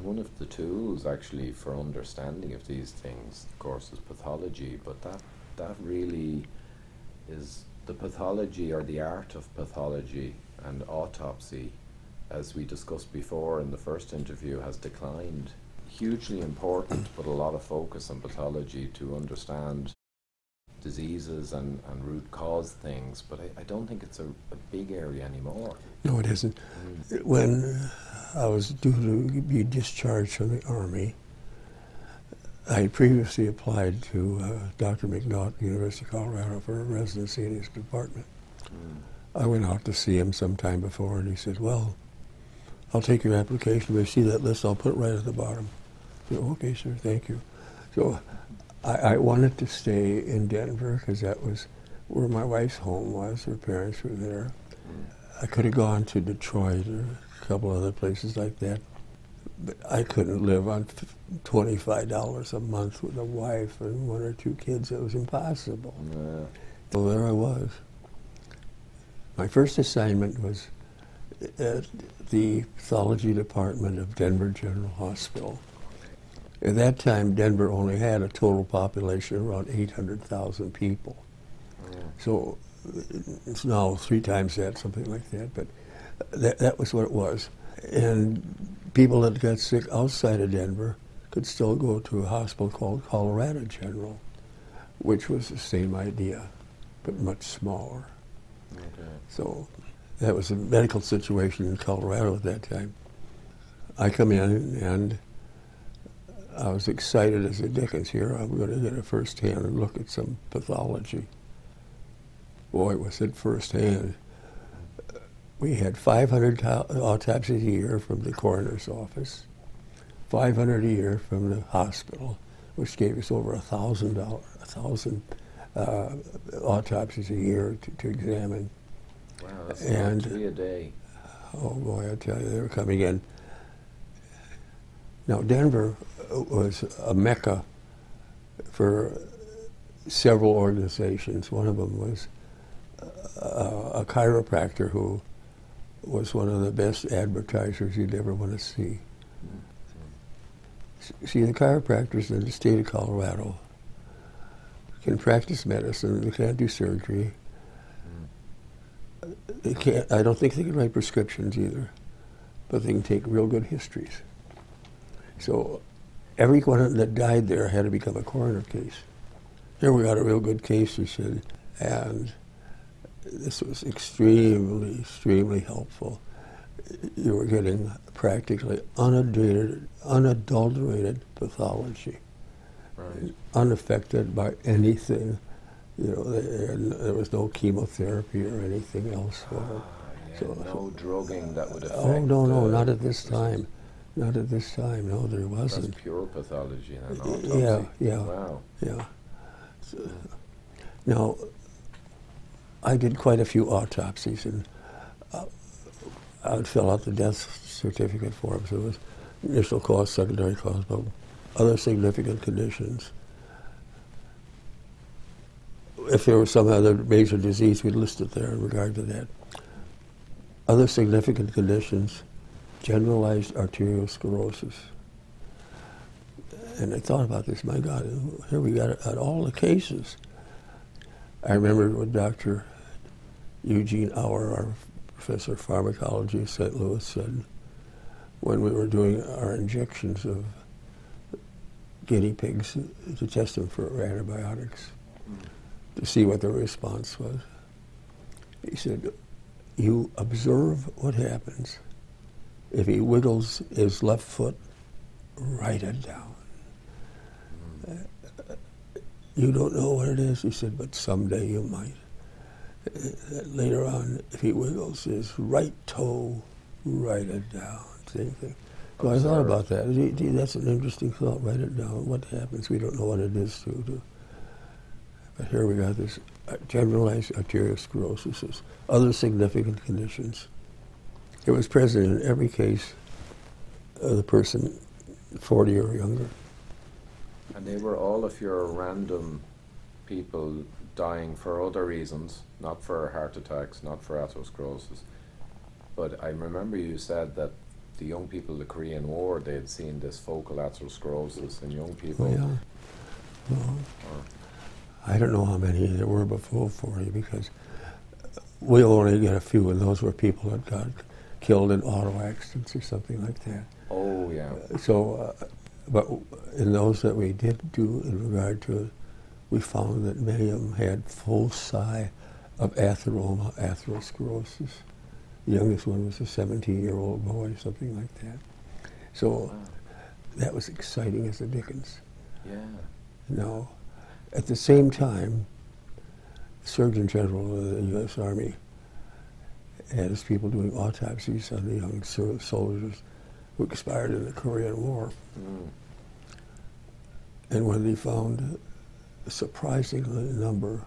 one of the tools actually for understanding of these things, of course, is pathology, but that really is the pathology, or the art of pathology, and autopsy, as we discussed before in the first interview, has declined. Hugely important, but a lot of focus on pathology to understand diseases and root cause things, but I don't think it's a big area anymore. No, it isn't. When I was due to be discharged from the Army, I had previously applied to Dr. McNaught, University of Colorado, for a residency in his department. I went out to see him sometime before, and he said, well, I'll take your application. If you see that list, I'll put it right at the bottom. I said, okay, sir, thank you. So I wanted to stay in Denver because that was where my wife's home was. Her parents were there. I could have gone to Detroit or a couple other places like that, but I couldn't live on $25 a month with a wife and 1 or 2 kids. It was impossible. Yeah. So there I was. My first assignment was at the pathology department of Denver General Hospital. At that time, Denver only had a total population of around 800,000 people. So it's now 3 times that, something like that, but that was what it was. And people that got sick outside of Denver could still go to a hospital called Colorado General, which was the same idea, but much smaller. Okay. So that was a medical situation in Colorado at that time. I come in and I was excited as a dickens. Here I'm going to get a first-hand look at some pathology. Boy, was it first-hand. We had 500 autopsies a year from the coroner's office, 500 a year from the hospital, which gave us over 1,000 autopsies a year to examine. Wow, that's and 3 a day. Oh boy, I tell you, they were coming in. Now Denver was a mecca for several organizations. One of them was a chiropractor who was one of the best advertisers you'd ever want to see. See, the chiropractors in the state of Colorado can practice medicine, they can't do surgery. They can't, I don't think they can write prescriptions either, but they can take real good histories. So everyone that died there had to become a coroner case. Here we got a real good case, he said, and this was extremely, extremely helpful. You were getting practically unadulterated pathology, Right. unaffected by anything. You know, there was no chemotherapy or anything else. No drugging that would affect. Oh no, not at this time. Not at this time. No, there wasn't. That's pure pathology then. Autopsy. Yeah. Wow. Yeah. So, now, I did quite a few autopsies, and I would fill out the death certificate forms. There was initial cause, secondary cause, but other significant conditions. If there was some other major disease, we'd list it there in regard to that. Other significant conditions, generalized arteriosclerosis. And I thought about this, my God, here we got it at all the cases. I remember what Dr. Eugene Auer, our professor of pharmacology at St. Louis, said when we were doing our injections of guinea pigs to test them for antibiotics, to see what the response was. He said, you observe what happens. If he wiggles his left foot, write it down. You don't know what it is, he said, but someday you might. Later on, if he wiggles his right toe, write it down. Same thing. So I thought about that. Gee, that's an interesting thought. Write it down. What happens? We don't know what it is to. But here we got this generalized arteriosclerosis, other significant conditions. It was present in every case of the person 40 or younger. And they were all of your random people dying for other reasons, not for heart attacks, not for atherosclerosis. But I remember you said that the young people of the Korean War, they'd seen this focal atherosclerosis in young people. Oh, yeah. Well, I don't know how many there were before 40 because we only get a few, and those were people that got killed in auto accidents or something like that. Oh, yeah. So, but in those that we did do in regard to, we found that many of them had foci of atherosclerosis. The youngest one was a 17-year-old boy, something like that. So Wow. that was exciting as the dickens. Yeah. Now, at the same time, the Surgeon General of the U.S. Army had his people doing autopsies on the young soldiers who expired in the Korean War. Mm. And when they found a surprising number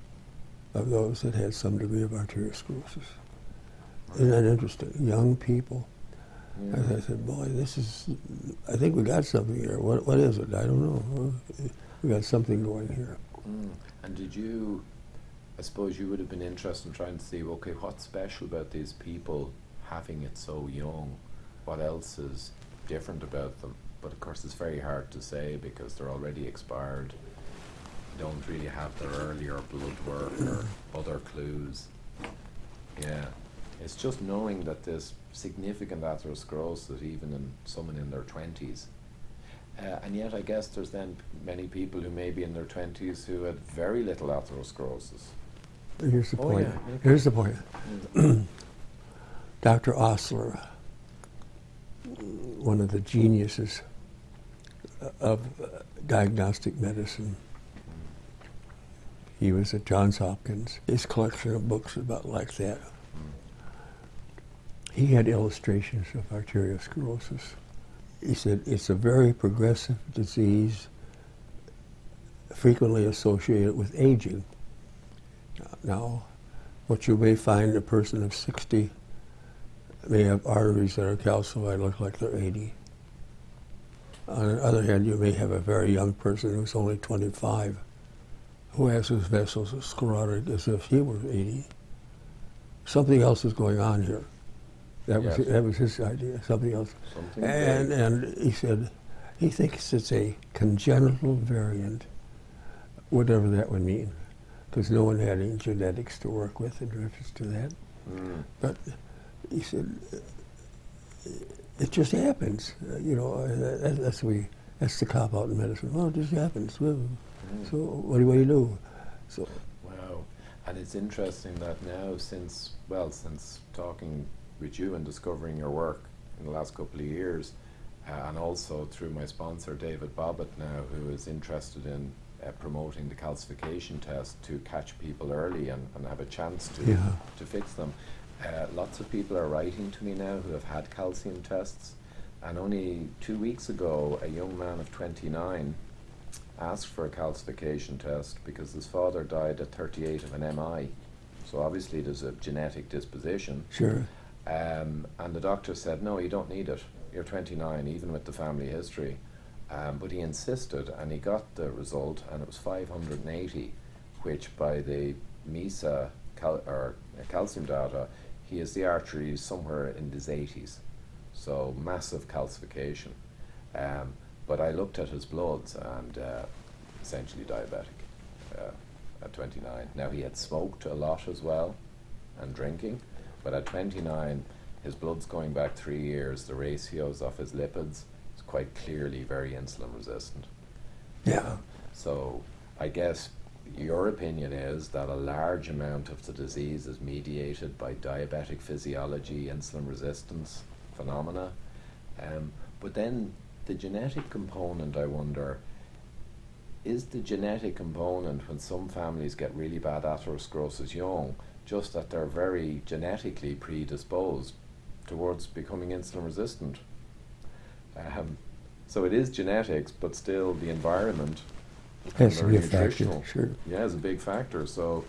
of those that had some degree of arteriosclerosis. Isn't that interesting? Young people. Yeah. I said, boy, this is, I think we got something here. What is it? I don't know. We got something going here. Mm. And did you, I suppose you would have been interested in trying to see, okay, what's special about these people having it so young? What else is different about them? But of course it's very hard to say because they're already expired, don't really have their earlier blood work or other clues. Yeah, it's just knowing that there's significant atherosclerosis even in someone in their 20s. And yet I guess there's then many people who may be in their 20s who had very little atherosclerosis. Here's the point. Yeah, okay. Here's the point. Dr. Osler, one of the geniuses of diagnostic medicine, he was at Johns Hopkins. His collection of books about like that. He had illustrations of arteriosclerosis. He said it's a very progressive disease, frequently associated with aging. Now, what you may find a person of 60 may have arteries that are calcified, look like they're 80. On the other hand, you may have a very young person who's only 25 who has his vessels sclerotic as if he were 80. Something else is going on here. That was his idea, something else. And he said he thinks it's a congenital variant, whatever that would mean, because no one had any genetics to work with in reference to that. Mm. But he said it just happens. That's the cop out in medicine. Well, it just happens. Well, so what do you do? So. Wow, and it's interesting that now since talking with you and discovering your work in the last couple of years, and also through my sponsor David Bobbitt now, who is interested in promoting the calcification test to catch people early and have a chance to fix them. Lots of people are writing to me now who have had calcium tests, and only 2 weeks ago a young man of 29 asked for a calcification test because his father died at 38 of an MI. So obviously there's a genetic disposition. Sure. And the doctor said, no, you don't need it. You're 29, even with the family history. But he insisted, and he got the result, and it was 580, which by the MESA calcium data, he has the arteries somewhere in his 80s. So massive calcification. But I looked at his bloods, and essentially diabetic at 29. Now he had smoked a lot as well, and drinking. But at 29, his blood's going back 3 years. The ratios of his lipids is quite clearly very insulin resistant. Yeah. So I guess your opinion is that a large amount of the disease is mediated by diabetic physiology, insulin resistance phenomena. But then the genetic component, I wonder, is the genetic component when some families get really bad atherosclerosis young, just that they're very genetically predisposed towards becoming insulin resistant? So it is genetics, but still the environment has to be a factor, sure. Yeah, is a big factor. So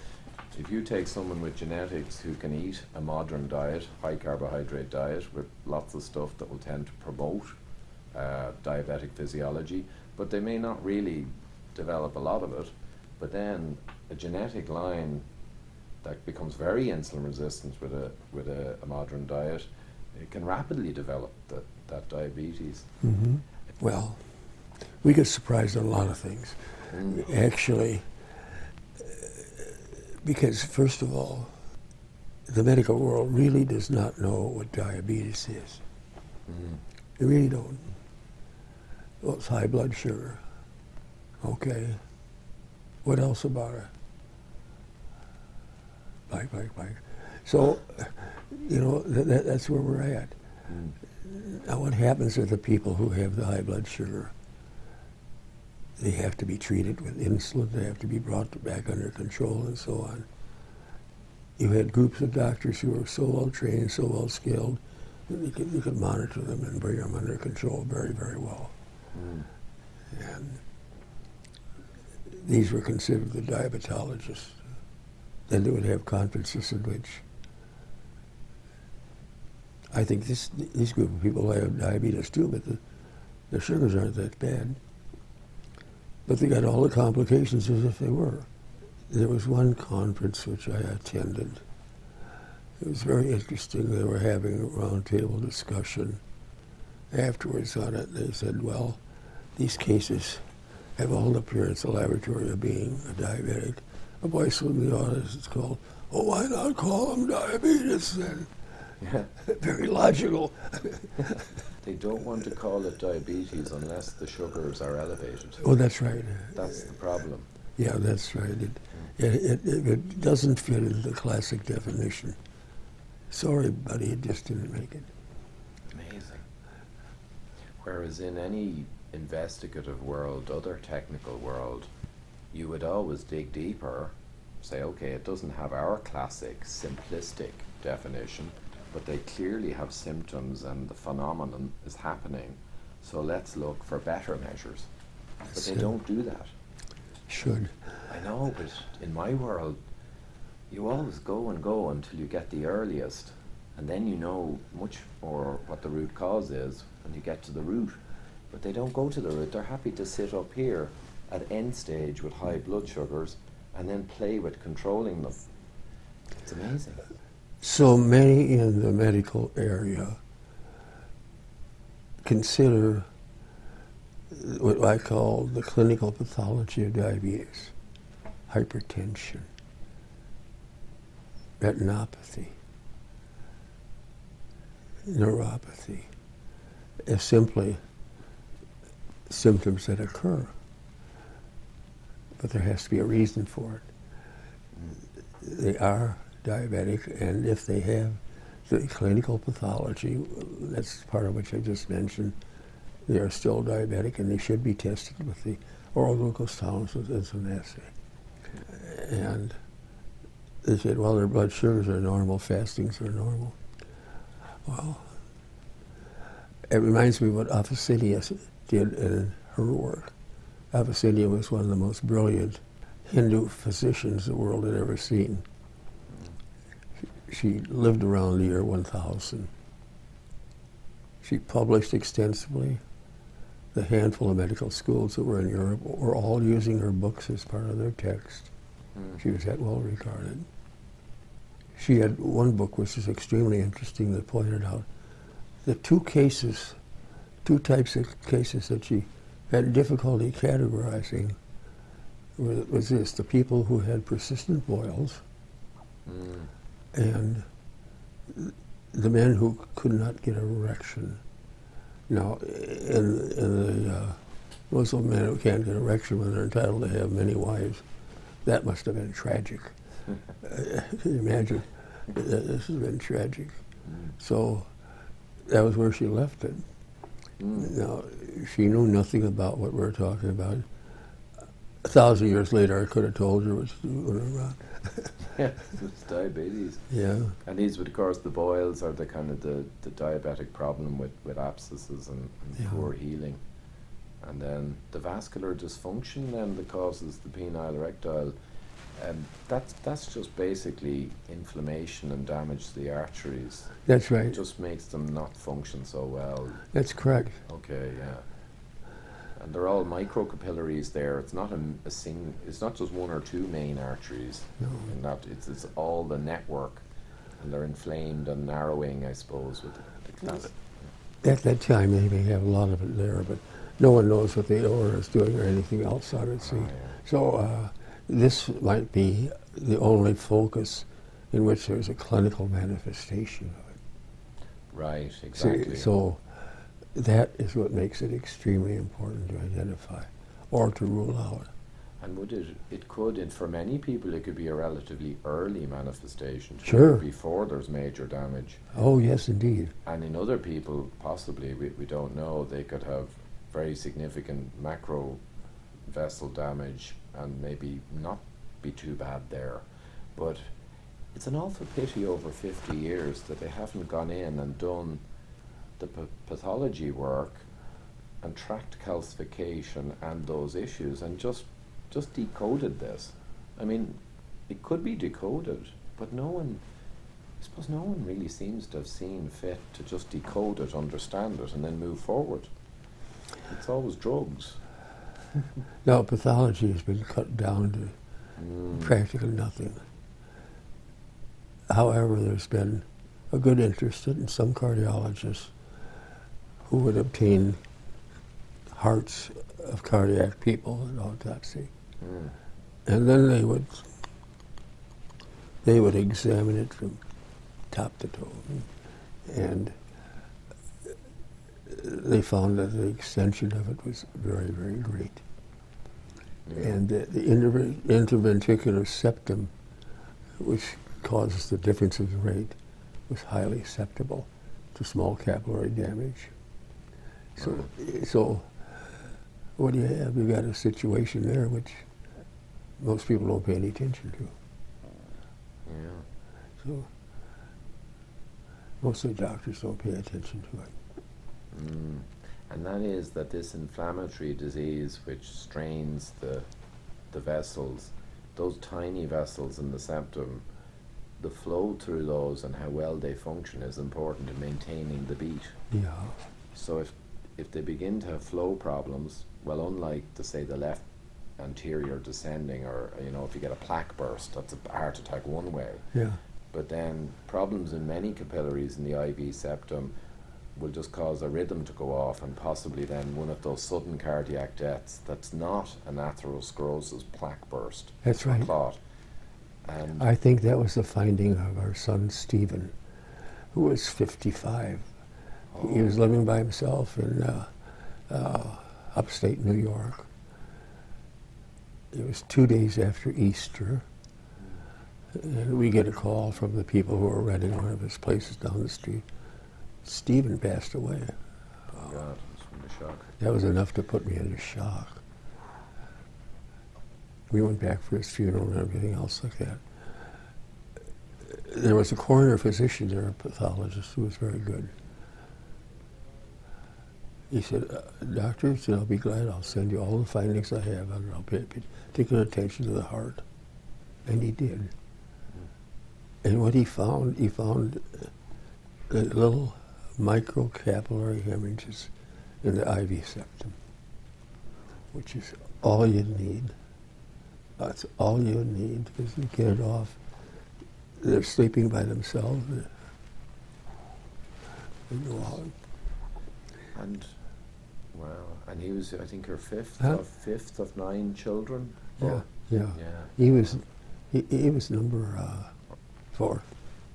if you take someone with genetics who can eat a modern diet, high carbohydrate diet with lots of stuff that will tend to promote diabetic physiology, but they may not really develop a lot of it, but then a genetic line that becomes very insulin resistant with a modern diet, it can rapidly develop that diabetes. Mm-hmm. Well, we get surprised on a lot of things. Actually, because first of all, the medical world really does not know what diabetes is. They really don't. Well, it's high blood sugar. Okay. What else about it? Bike. So, you know, that's where we're at. Now, what happens with the people who have the high blood sugar? They have to be treated with insulin. They have to be brought back under control and so on. You had groups of doctors who were so well trained, so well skilled, that you could monitor them and bring them under control very, very well. And these were considered the diabetologists. Then they would have conferences in which I think this group of people have diabetes too, but the sugars aren't that bad. But they got all the complications as if they were. There was one conference which I attended. It was very interesting. They were having a roundtable discussion afterwards on it. They said, well, these cases have all the appearance of laboratory of being a diabetic. A voice from the audience is called, oh, why not call them diabetes then? Yeah. Very logical. They don't want to call it diabetes unless the sugars are elevated. Oh, that's right. That's the problem. Yeah, that's right. It doesn't fit into the classic definition. Sorry, buddy, it just didn't make it. Amazing. Whereas in any investigative world, other technical world, you would always dig deeper, say, okay, it doesn't have our classic simplistic definition, but they clearly have symptoms and the phenomenon is happening, so let's look for better measures. But they don't do that. Should. I know, but in my world, you always go and go until you get the earliest, and then you know much more what the root cause is when you get to the root. But they don't go to the root. They're happy to sit up here at end stage with high blood sugars and then play with controlling them. It's amazing. So many in the medical area consider what I call the clinical pathology of diabetes: hypertension, retinopathy, neuropathy, as simply symptoms that occur. But there has to be a reason for it. They are diabetic, and if they have the clinical pathology, that's part of which I just mentioned, they are still diabetic and they should be tested with the oral glucose tolerance with insulin assay. And they said, well, their blood sugars are normal, fastings are normal. Well, it reminds me of what Athosinius did in her work. Athosinius was one of the most brilliant Hindu physicians the world had ever seen. She lived around the year 1000. She published extensively. The handful of medical schools that were in Europe were all using her books as part of their text. She was that well regarded. She had one book which is extremely interesting that pointed out the two types of cases that she had difficulty categorizing was this: the people who had persistent boils and the men who could not get an erection. Now, in the Muslim men who can't get an erection when they're entitled to have many wives, that must have been tragic. Can you imagine? This has been tragic. So that was where she left it. Now, she knew nothing about what we're talking about. 1,000 years later, I could have told her what's going around. Yeah, it's diabetes. Yeah. And these would, of course, the boils are the kind of the diabetic problem with abscesses and poor healing. And then the vascular dysfunction then that causes the penile erectile, and that's just basically inflammation and damage to the arteries. That's right. It just makes them not function so well. That's correct. Okay, yeah. And they're all microcapillaries there. It's not it's not just one or two main arteries. No. And that it's all the network And they're inflamed and narrowing, I suppose, with the class. At that time, they may have a lot of it there, but no one knows what the aorta is doing or anything else on it. See, Oh, yeah. so this might be the only focus in which there's a clinical manifestation of it. Right, exactly. See, so that is what makes it extremely important to identify or to rule out. And it could, and for many people, it could be a relatively early manifestation, too, Sure. before there's major damage. Oh, yes, indeed. And in other people, possibly, we don't know, they could have very significant macro vessel damage and maybe not be too bad there. But it's an awful pity over 50 years that they haven't gone in and done the pathology work and tracked calcification and those issues and just decoded this. I mean, it could be decoded, but I suppose no one really seems to have seen fit to just decode it, understand it, and then move forward. It's always drugs. Now, pathology has been cut down to practically nothing. However, there's been a good interest in some cardiologists who would obtain hearts of cardiac people at autopsy. And then they would examine it from top to toe. And they found that the extension of it was very, very great. And the interventricular septum, which causes the difference in rate, was highly susceptible to small capillary damage. So what do you have? You've got a situation there which most people don't pay any attention to. Yeah. So most of the doctors don't pay attention to it. And that is that this inflammatory disease which strains the vessels, those tiny vessels in the septum, the flow through those and how well they function is important in maintaining the beat. Yeah. So if they begin to have flow problems, well, unlike, say, the left anterior descending, or, if you get a plaque burst, that's a heart attack one way. Yeah. But then problems in many capillaries in the IV septum will just cause a rhythm to go off, and possibly then one of those sudden cardiac deaths that's not an atherosclerosis plaque burst. That's right. Clot. And I think that was the finding of our son Stephen, who was 55. He was living by himself in upstate New York. It was 2 days after Easter, and we get a call from the people who were renting one of his places down the street. Stephen passed away. oh God, it's from the shock. That was enough to put me into shock. We went back for his funeral and everything else like that. There was a coroner physician there, a pathologist, who was very good. He said, Doctor, I'll be glad, I'll send you all the findings I have, and I'll pay particular attention to the heart. And he did. And what he found little microcapillary hemorrhages in the IV septum, which is all you need. That's all you need, because you get it off. They're sleeping by themselves. They go out. And wow, and he was, I think, her fifth Huh? of 9 children. Yeah, yeah. Yeah. He was number 4.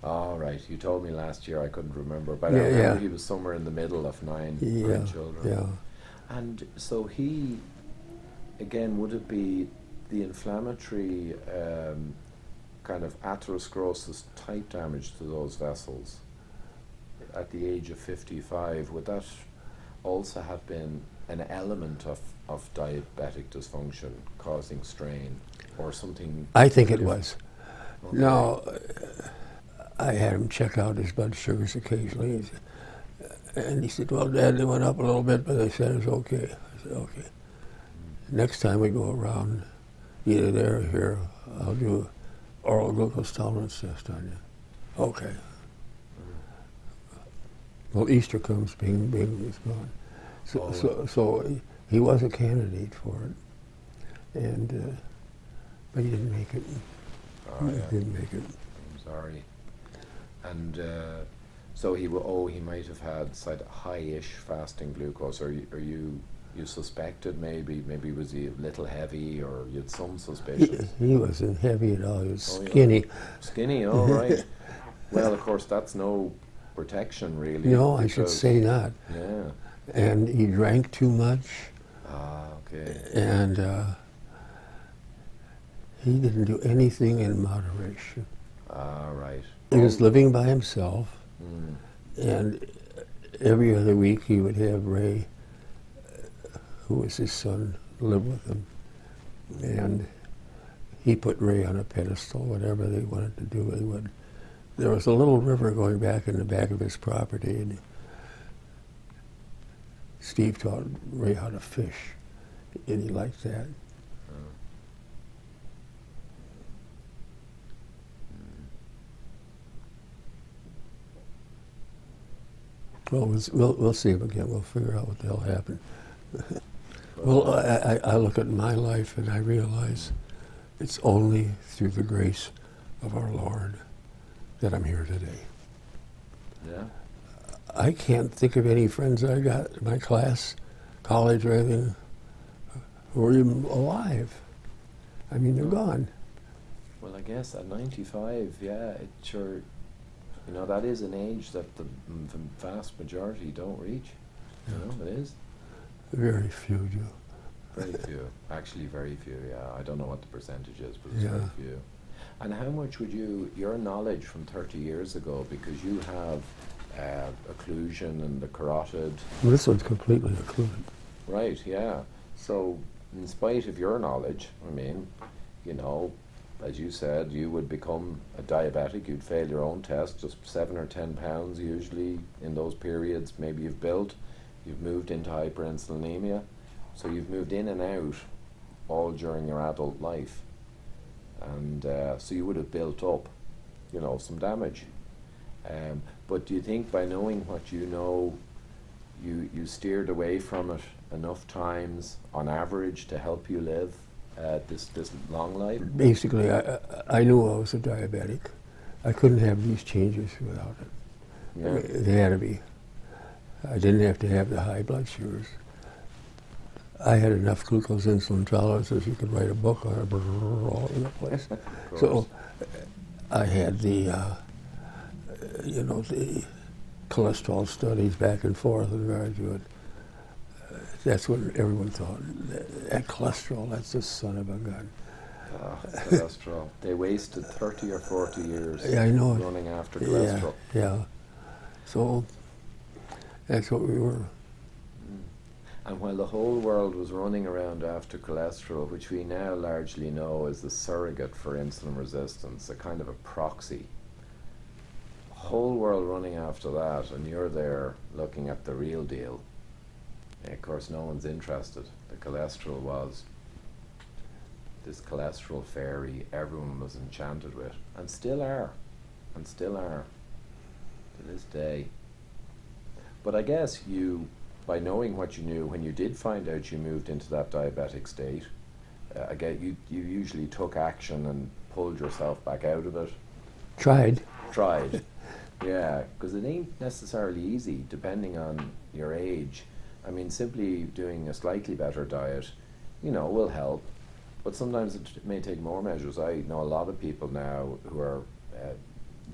Oh, right. You told me last year, I couldn't remember, but Yeah, I remember yeah. he was somewhere in the middle of 9 Yeah, children. yeah. And so he, again, would it be the inflammatory kind of atherosclerosis type damage to those vessels at the age of 55? Would that also have been an element of diabetic dysfunction causing strain or something? I think it was. Okay. Now, I had him check out his blood sugars occasionally, and he said, well, Dad, they went up a little bit, but they said it's okay. I said, okay. Next time we go around, either there or here, I'll do oral glucose tolerance test on you. Okay. Well, Easter comes, bing, bing, he's gone. So he was a candidate for it, and but he didn't make it. Oh, He yeah. didn't make it. I'm sorry. And so he might have had high-ish fasting glucose, or you suspected maybe was he a little heavy, or you had some suspicion? He wasn't heavy at all. He was skinny. Yeah. Skinny, all right. Well, of course, that's no protection, really. No, I should say not. Yeah. And he drank too much. Ah, okay. And he didn't do anything in moderation. Ah, right. He was living by himself, Mm. and every other week he would have Ray, who was his son, live with him. And he put Ray on a pedestal. Whatever they wanted to do, they would. There was a little river going back in the back of his property, and Steve taught Ray how to fish, and he liked that. Well, we'll see him again. We'll figure out what the hell happened. Well, I look at my life and I realize it's only through the grace of our Lord that I'm here today. Yeah. I can't think of any friends I got in my class, college, or anything, who are even alive. I mean, they're gone. Well, I guess at 95, yeah, it sure, that is an age that the vast majority don't reach. It is. Very few do. Very few. Actually, very few, yeah. I don't know what the percentage is, but it's Yeah. very few. And how much would your knowledge from 30 years ago, because you have occlusion and the carotid. This one's completely occluded. Right, yeah. So, in spite of your knowledge, as you said, you would become a diabetic, you'd fail your own test, just 7 or 10 pounds usually in those periods, maybe you've moved into hyperinsulinemia, so you've moved in and out all during your adult life. And so you would have built up, some damage. But do you think by knowing what you know, you steered away from it enough times on average to help you live this long life? Basically, I knew I was a diabetic. I couldn't have these changes without it. Yeah. They had to be. I didn't have to have the high blood sugars. I had enough glucose insulin tolerances you could write a book on it, all over the place. So I had the, the cholesterol studies back and forth in regard to it. That's what everyone thought. That cholesterol, that's the son of a gun. Cholesterol. They wasted 30 or 40 years running after cholesterol. Yeah. So that's what we were. And while the whole world was running around after cholesterol, which we now largely know is the surrogate for insulin resistance, a kind of a proxy, whole world running after that, and you're there looking at the real deal. And of course, no one's interested. The cholesterol was this cholesterol fairy everyone was enchanted with, and still are to this day. But I guess by knowing what you knew, when you did find out you moved into that diabetic state, you usually took action and pulled yourself back out of it. Tried. Yeah, because it ain't necessarily easy depending on your age. I mean, simply doing a slightly better diet, will help, but sometimes it may take more measures. I know a lot of people now who are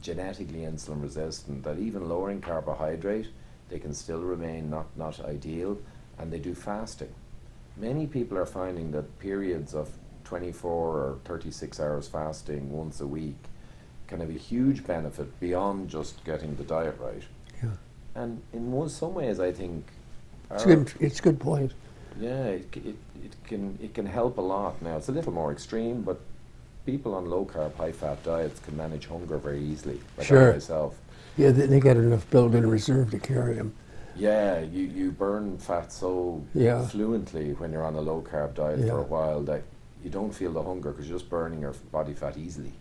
genetically insulin resistant, that even lowering carbohydrate, they can still remain not ideal, and they do fasting. Many people are finding that periods of 24 or 36 hours fasting once a week can have a huge benefit beyond just getting the diet right. Yeah. And in some ways, I think it's a good point. Yeah, it can help a lot. Now, it's a little more extreme, but people on low-carb, high-fat diets can manage hunger very easily, like Sure. I myself. Yeah, they got enough built-in reserve to carry them. Yeah, you burn fat so fluently when you're on a low-carb diet for a while that you don't feel the hunger because you're just burning your body fat easily,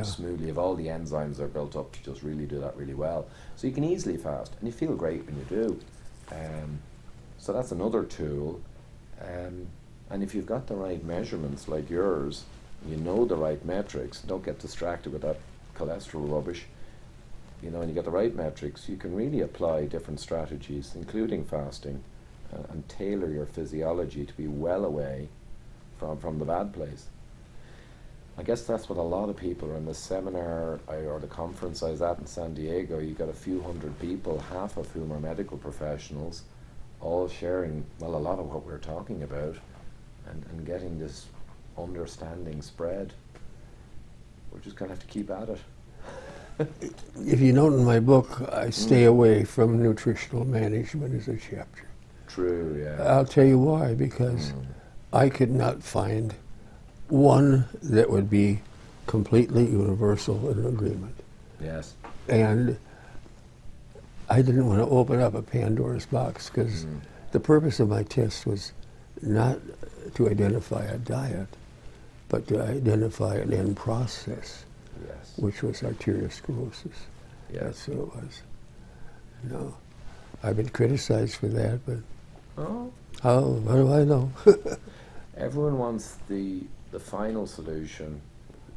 smoothly. If all the enzymes are built up to just really do that really well. So you can easily fast, and you feel great when you do. So that's another tool. And if you've got the right measurements like yours, the right metrics, don't get distracted with that cholesterol rubbish, you know, and you get the right metrics, you can really apply different strategies, including fasting, and tailor your physiology to be well away from the bad place. I guess that's what a lot of people are in the seminar or the conference I was at in San Diego. You got a few hundred people, half of whom are medical professionals, all sharing, well, a lot of what we're talking about, and getting this understanding spread. We're just going to have to keep at it. If you note in my book, I stay away from nutritional management as a chapter. True, yeah. I'll tell you why, because I could not find one that would be completely universal in agreement. Yes. And I didn't want to open up a Pandora's box, because the purpose of my test was not to identify a diet, but to identify an end process, Yes. which was arteriosclerosis. Yes. That's what it was. No, I've been criticized for that, but what do I know? Everyone wants the final solution.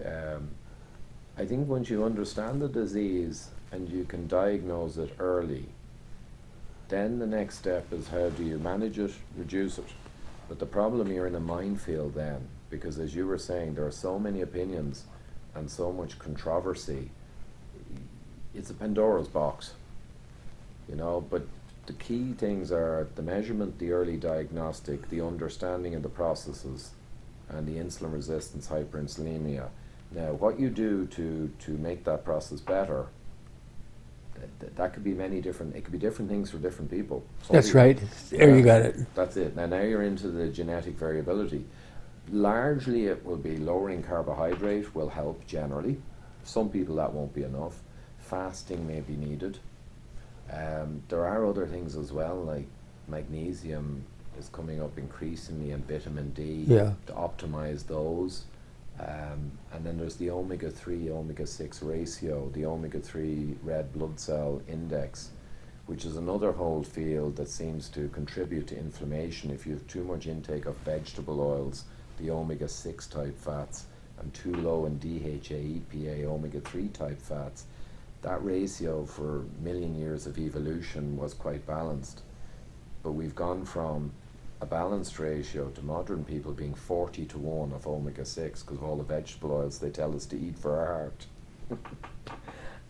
I think once you understand the disease and you can diagnose it early, then the next step is how do you manage it, reduce it. But the problem, you're in a minefield then, because as you were saying, there are so many opinions and so much controversy. It's a Pandora's box, you know, but the key things are the measurement, the early diagnostic, the understanding of the processes, and the insulin resistance, hyperinsulinemia. Now, what you do to make that process better, that could be many different, it could be different things for different people. That's right. There you got it. That's it. Now you're into the genetic variability. Largely it will be lowering carbohydrate will help generally. Some people that won't be enough. Fasting may be needed. There are other things as well, like magnesium is coming up increasingly, and vitamin D, to optimize those. And then there's the omega-3, omega-6 ratio, the omega-3 red blood cell index, which is another whole field that seems to contribute to inflammation. If you have too much intake of vegetable oils, the omega-6 type fats, and too low in DHA, EPA, omega-3 type fats, that ratio for a million years of evolution was quite balanced. But we've gone from a balanced ratio to modern people being 40-1 of omega-6 because of all the vegetable oils they tell us to eat for our heart.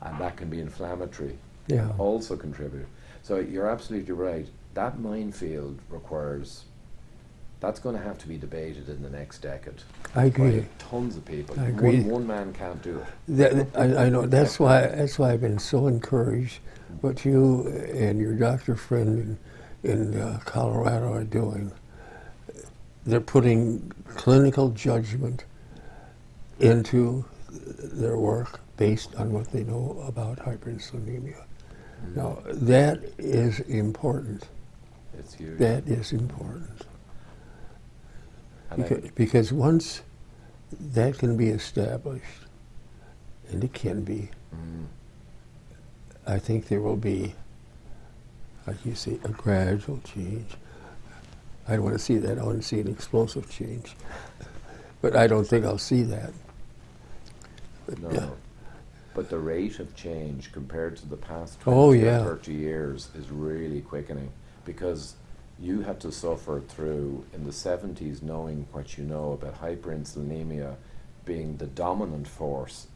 And that can be inflammatory. Yeah. Also contribute. So you're absolutely right. That minefield requires, that's going to have to be debated in the next decade. I agree. By tons of people. I agree. One man can't do it. I know. That's why I've been so encouraged what you and your doctor friend in Colorado are doing. They're putting clinical judgment into their work based on what they know about hyperinsulinemia. Now, that is important. It's huge. That is important. And Because once that can be established, and it can be, I think there will be, like you say, a gradual change. I don't want to see that. I want to see an explosive change. But I don't think I'll see that. But, no. But the rate of change compared to the past 20 or 30 years is really quickening, because you had to suffer through in the 70s knowing what you know about hyperinsulinemia being the dominant force,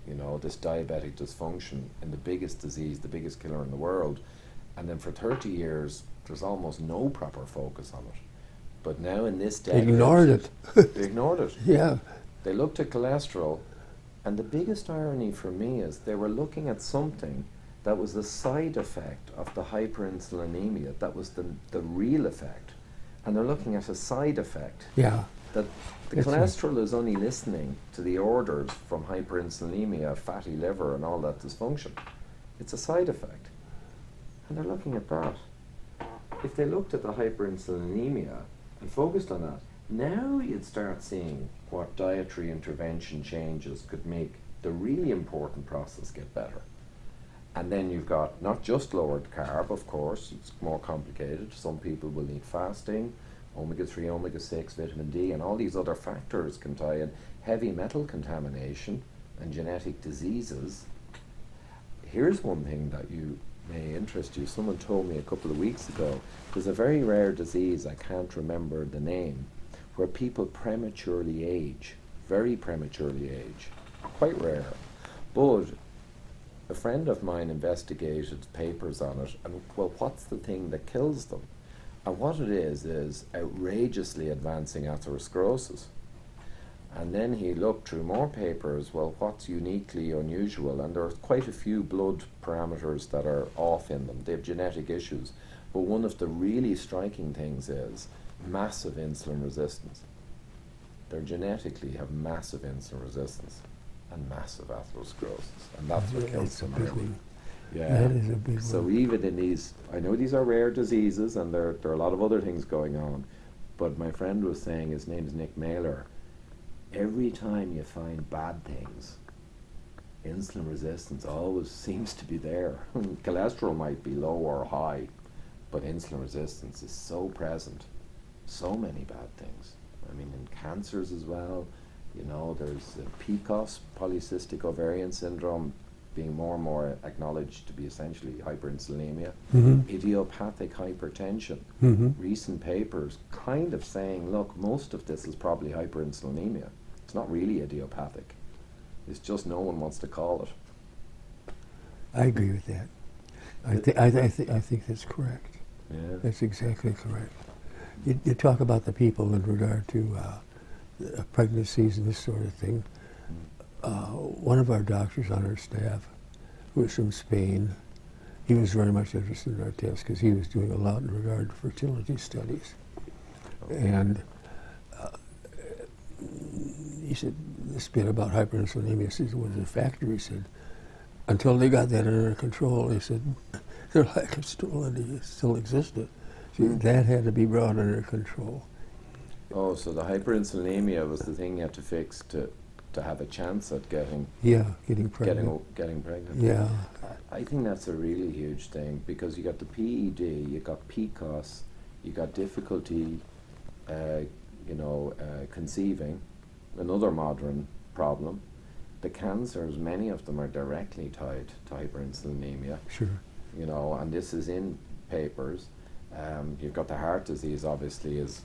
you know, this diabetic dysfunction, and the biggest disease, the biggest killer in the world. And then for 30 years, there's almost no proper focus on it. But now in this decade, ignored it. They ignored it. Yeah. They looked at cholesterol, and the biggest irony for me is they were looking at something that was the side effect of the hyperinsulinemia. That was the real effect. And they're looking at a side effect. Yeah. That the cholesterol is only listening to the orders from hyperinsulinemia, fatty liver, and all that dysfunction. It's a side effect. And they're looking at that. If they looked at the hyperinsulinemia and focused on that, now you'd start seeing what dietary intervention changes could make the really important process get better. And then you've got not just lowered carb, of course, it's more complicated. Some people will need fasting, omega-3, omega-6, vitamin D, and all these other factors can tie in. Heavy metal contamination and genetic diseases. here's one thing that you may interest you. Someone told me a couple of weeks ago, there's a very rare disease, I can't remember the name, where people prematurely age, very prematurely age, quite rare. But a friend of mine investigated papers on it, and well, what's the thing that kills them? And what it is outrageously advancing atherosclerosis. And then he looked through more papers, well, what's uniquely unusual? And there are quite a few blood parameters that are off in them. They have genetic issues. But one of the really striking things is massive insulin resistance. They genetically have massive insulin resistance and massive atherosclerosis. And that's what kills them, really. Yeah. That is a big one. So even in these, I know these are rare diseases and there are a lot of other things going on, but my friend was saying, his name's Nick Mailer, every time you find bad things, insulin resistance always seems to be there. Cholesterol might be low or high, but insulin resistance is so present. So many bad things. I mean, in cancers as well, you know, there's PCOS, polycystic ovarian syndrome, being more and more acknowledged to be essentially hyperinsulinemia, idiopathic hypertension. Recent papers kind of saying, look, most of this is probably hyperinsulinemia. It's not really idiopathic. It's just no one wants to call it. I agree with that. I think that's correct. Yeah. That's exactly correct. You talk about the people in regard to pregnancies and this sort of thing. One of our doctors on our staff, who was from Spain, he was very much interested in our test because he was doing a lot in regard to fertility studies. And he said, this bit about hyperinsulinemia was a factor. He said, until they got that under control, he said, their lack of sterility still existed. So that had to be brought under control. Oh, so the hyperinsulinemia was the thing you had to fix to have a chance at getting pregnant. Getting pregnant. Yeah. I think that's a really huge thing because you got the PED, you got PCOS, you got difficulty, conceiving, another modern problem. The cancers, many of them are directly tied to hyperinsulinemia. Sure. You know, and this is in papers. You've got the heart disease, obviously, is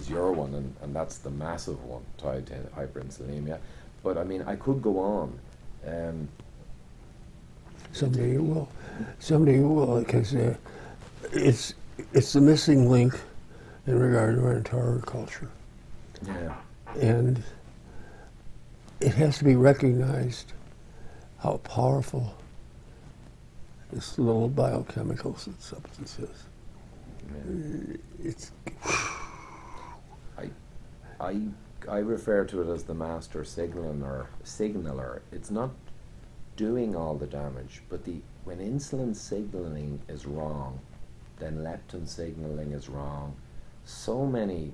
your one, and that's the massive one tied to hyperinsulinemia. But I mean, I could go on. Someday you will. Someday you will, because it's the missing link in regard to our entire culture. Yeah. And it has to be recognized how powerful this little biochemical substance is. Yeah. It's I refer to it as the master signaler. It's not doing all the damage, but when insulin signaling is wrong, then leptin signaling is wrong. So many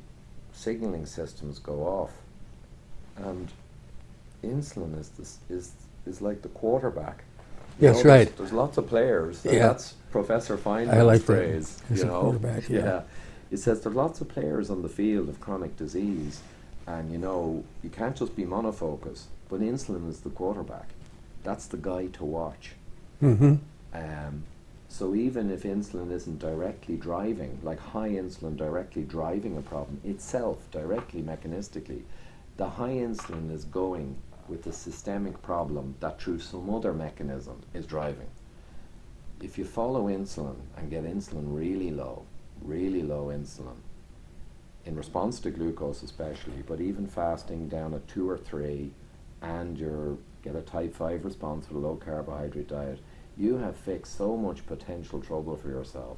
signaling systems go off, and insulin is like the quarterback. Yes, right. There's lots of players. Yeah. That's Professor Feynman's I like phrase. that. It's a quarterback, yeah. It says there's lots of players on the field of chronic disease, and you can't just be monofocus, but insulin is the quarterback. That's the guy to watch. So even if insulin isn't directly driving, like high insulin directly driving a problem itself, directly mechanistically, the high insulin is going with the systemic problem that through some other mechanism is driving. If you follow insulin and get insulin really low insulin, in response to glucose especially, but even fasting down at 2 or 3, and you get a type 5 response with a low carbohydrate diet, you have fixed so much potential trouble for yourself.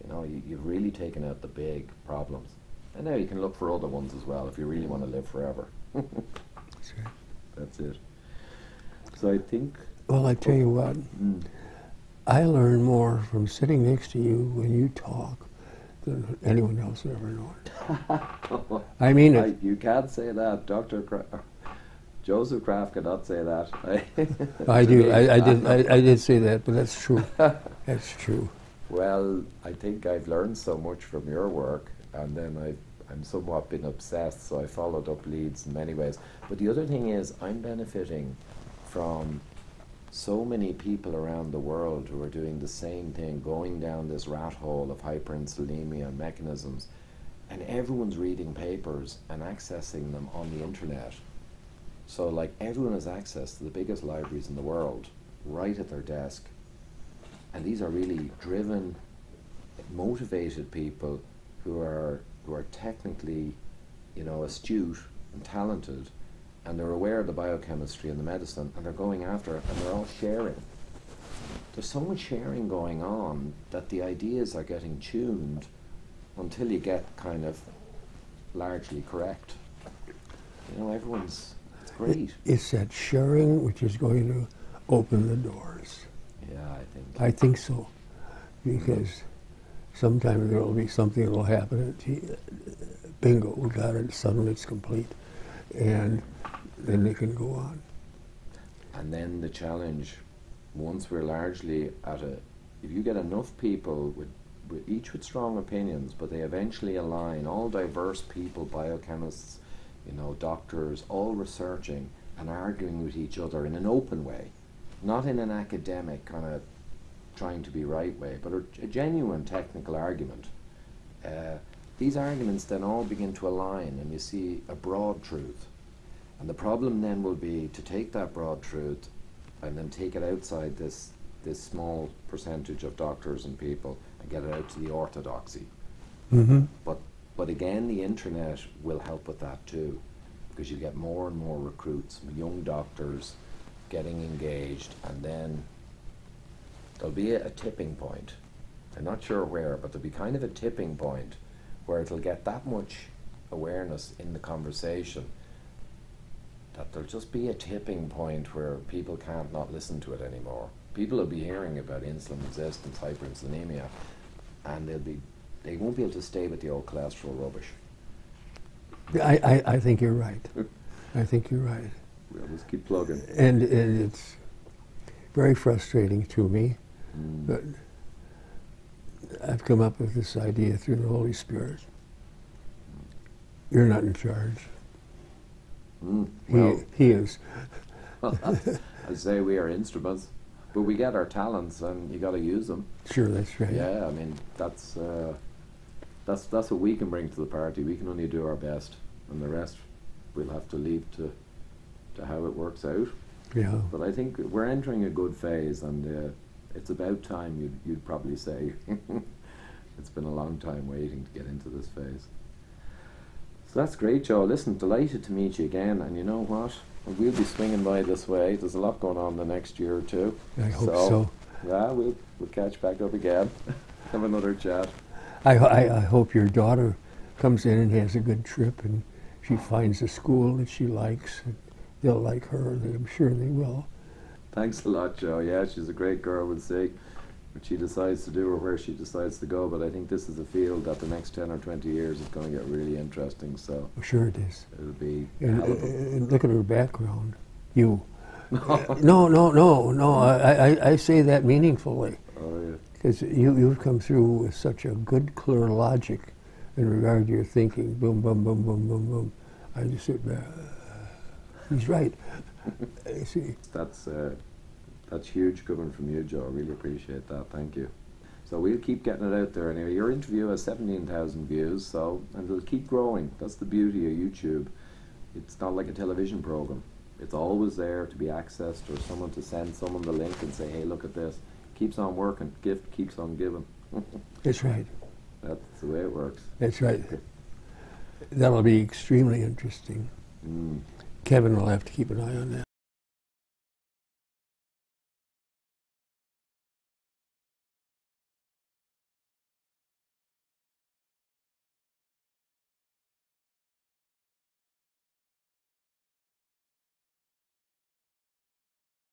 You've really taken out the big problems. And now you can look for other ones as well if you really want to live forever. Sure. That's it. So I think... Well, I tell you what, I learn more from sitting next to you when you talk than anyone else has ever known. I mean it. You can't say that. Joseph KRAFT cannot say that. I do. I did say that, but that's true. That's true. Well, I think I've learned so much from your work, and then I'm somewhat been obsessed, so I followed up leads in many ways. But the other thing is, I'm benefiting from so many people around the world who are doing the same thing, going down this rat hole of hyperinsulinemia mechanisms, and everyone's reading papers and accessing them on the internet. So like everyone has access to the biggest libraries in the world right at their desk. And these are really driven, motivated people who are technically, you know, astute and talented, and they're aware of the biochemistry and the medicine, and they're going after it, and they're all sharing. There's so much sharing going on that the ideas are getting tuned until you get kind of largely correct. You know, it's great. It's that sharing which is going to open the doors. Yeah, I think so, because sometime there will be something that will happen. Bingo, we got it. Suddenly it's complete, and then they can go on. And then the challenge, once we're largely at if you get enough people each with strong opinions, but they eventually align, all diverse people, biochemists, you know, doctors, all researching and arguing with each other in an open way, not in an academic kind of trying to be right way, but a genuine technical argument. These arguments then all begin to align, and you see a broad truth. And the problem then will be to take that broad truth and then take it outside this small percentage of doctors and people and get it out to the orthodoxy. Mm-hmm. But again, the internet will help with that too, because you get more and more recruits, young doctors getting engaged, and then there'll be a tipping point. I'm not sure where, but there'll be kind of a tipping point where it'll get that much awareness in the conversation that there'll just be a tipping point where people can't not listen to it anymore. People will be hearing about insulin resistance, hyperinsulinemia, and they won't be able to stay with the old cholesterol rubbish. I think you're right. I think you're right. We'll just keep plugging. And it's very frustrating to me, but I've come up with this idea through the Holy Spirit. You're not in charge. Well, he is. I say we are instruments, but we get our talents, and you got to use them. Sure, that's right. Yeah, I mean that's what we can bring to the party. We can only do our best, and the rest we'll have to leave to how it works out. Yeah. But I think we're entering a good phase, and it's about time. You'd probably say it's been a long time waiting to get into this phase. So that's great, Joe. Listen, delighted to meet you again, and you know what? We'll be swinging by this way. There's a lot going on the next year or two. I hope so. Yeah, we'll catch back up again. Have another chat. I hope your daughter comes in and has a good trip, and she finds a school that she likes, and they'll like her. I'm sure they will. Thanks a lot, Joe. Yeah, she's a great girl. We'll see what she decides to do or where she decides to go, but I think this is a field that the next 10 or 20 years is going to get really interesting, so sure it is. It'll be and look at her background. You. No. I say that meaningfully. Oh, yeah. Because you've come through with such a good, clear logic in regard to your thinking. Boom, boom, boom, boom, boom, boom. I just sit back. He's right. See. That's huge coming from you, Joe. I really appreciate that. Thank you. So we'll keep getting it out there. Anyway, your interview has 17,000 views, and it'll keep growing. That's the beauty of YouTube. It's not like a television program. It's always there to be accessed, or someone to send someone the link and say, hey, look at this. Keeps on working. Gift keeps on giving. That's right. That's the way it works. That's right. That'll be extremely interesting. Kevin will have to keep an eye on that.